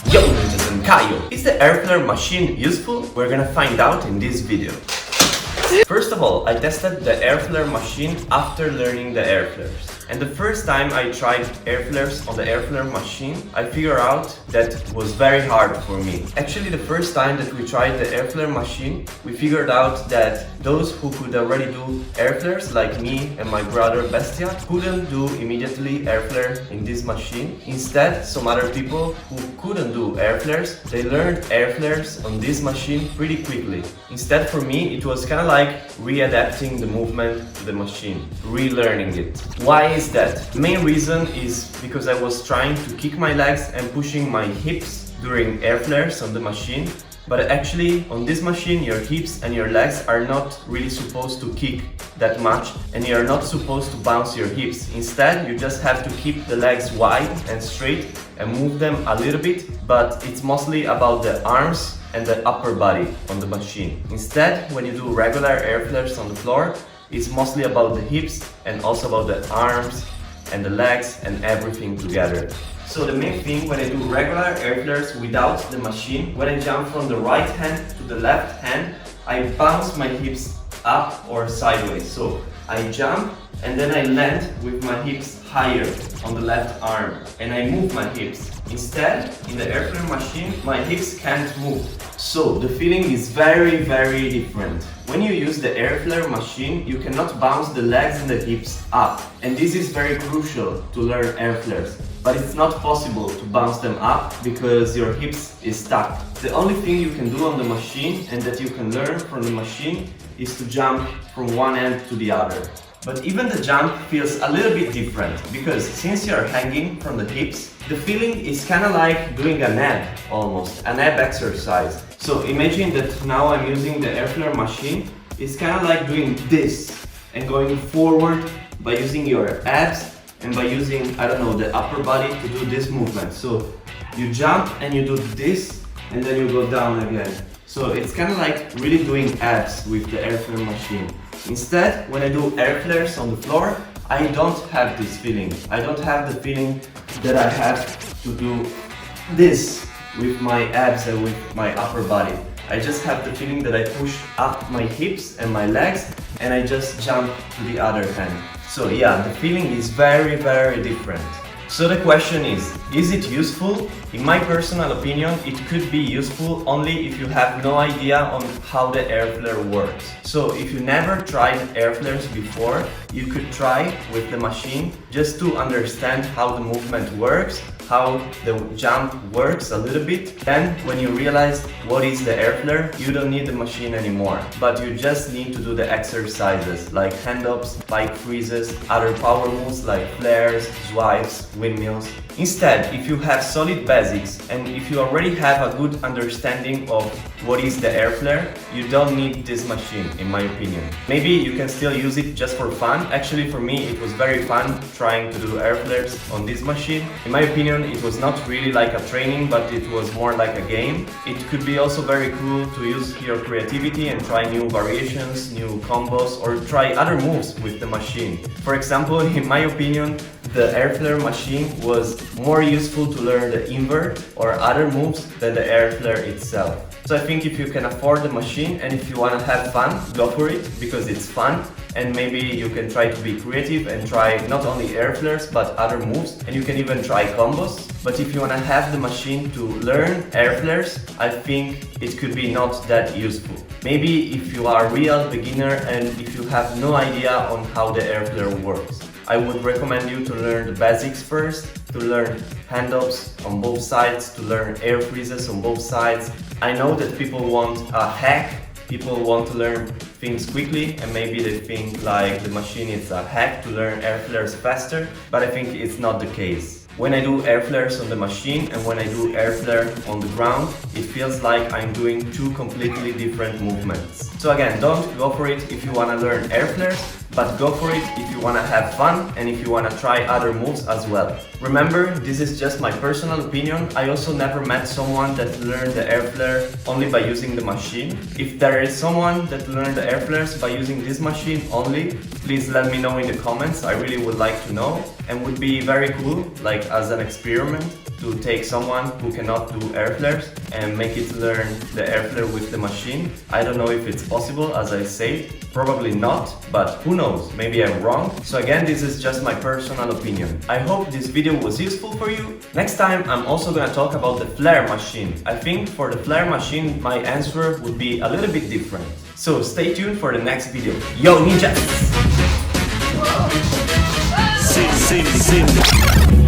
Yo ninjas and Kaio! Is the Airflare machine useful? We're gonna find out in this video. First of all, I tested the Airflare machine after learning the Airflares. And the first time I tried Airflares on the Airflare machine, I figured out that it was very hard for me. Actually, the first time that we tried the Airflare machine, we figured out that those who could already do Airflares, like me and my brother Bestia, couldn't do immediately Airflare in this machine. Instead, some other people who couldn't do Airflares, they learned Airflares on this machine pretty quickly. Instead, for me, it was kind of like readapting the movement to the machine, relearning it. Why is that? The main reason is because I was trying to kick my legs and pushing my hips during Airflares on the machine, but actually on this machine your hips and your legs are not really supposed to kick that much, and you're not supposed to bounce your hips. Instead, you just have to keep the legs wide and straight and move them a little bit, but it's mostly about the arms and the upper body on the machine. Instead, when you do regular Airflares on the floor, it's mostly about the hips and also about the arms and the legs and everything together. So the main thing when I do regular Airflares without the machine, when I jump from the right hand to the left hand, I bounce my hips up or sideways. So I jump and then I land with my hips higher on the left arm and I move my hips. Instead, in the Airflare machine, my hips can't move. So the feeling is very different. When you use the Airflare machine, you cannot bounce the legs and the hips up. And this is very crucial to learn Airflares. But it's not possible to bounce them up because your hips is stuck. The only thing you can do on the machine and that you can learn from the machine is to jump from one end to the other. But even the jump feels a little bit different because since you're hanging from the hips, the feeling is kind of like doing an ab almost, an ab exercise. So imagine that now I'm using the Airflare machine. It's kind of like doing this and going forward by using your abs and by using, I don't know, the upper body to do this movement. So you jump and you do this and then you go down again. So it's kind of like really doing abs with the Airflare machine. Instead, when I do Airflares on the floor, I don't have this feeling. I don't have the feeling that I have to do this with my abs and with my upper body. I just have the feeling that I push up my hips and my legs and I just jump to the other hand. So yeah, the feeling is very different. So the question is it useful? In my personal opinion, it could be useful only if you have no idea on how the Airflare works. So if you never tried Airflares before, you could try with the machine just to understand how the movement works, how the jump works a little bit. Then when you realize what is the Airflare, you don't need the machine anymore, but you just need to do the exercises like hand-ups, bike freezes, other power moves like flares, swipes, windmills. Instead, if you have solid basics and if you already have a good understanding of what is the Airflare, you don't need this machine, in my opinion. Maybe you can still use it just for fun. Actually, for me, it was very fun trying to do Airflares on this machine. In my opinion, it was not really like a training, but it was more like a game. It could be also very cool to use your creativity and try new variations, new combos, or try other moves with the machine. For example, in my opinion, the Airflare machine was more useful to learn the invert or other moves than the Airflare itself. So I think if you can afford the machine and if you want to have fun, go for it because it's fun, and maybe you can try to be creative and try not only Airflares but other moves, and you can even try combos. But if you want to have the machine to learn Airflares, I think it could be not that useful. Maybe if you are a real beginner and if you have no idea on how the Airflare works, I would recommend you to learn the basics first, to learn hand-ups on both sides, to learn air freezes on both sides. I know that people want a hack, people want to learn things quickly and maybe they think like the machine is a hack to learn Airflares faster, but I think it's not the case. When I do Airflares on the machine and when I do Airflare on the ground, it feels like I'm doing two completely different movements. So again, don't go for it if you want to learn Airflares, but go for it if you want to have fun and if you want to try other moves as well. Remember, this is just my personal opinion. I also never met someone that learned the Airflare only by using the machine. If there is someone that learned the Airflares by using this machine only, please let me know in the comments. I really would like to know and would be very cool, like as an experiment. to take someone who cannot do Airflares and make it learn the Airflare with the machine. I don't know if it's possible, as I said, probably not, but who knows, maybe I'm wrong. So again, this is just my personal opinion. I hope this video was useful for you. Next time, I'm also gonna talk about the flare machine. I think for the flare machine, my answer would be a little bit different. So stay tuned for the next video. Yo, ninjas! Sim.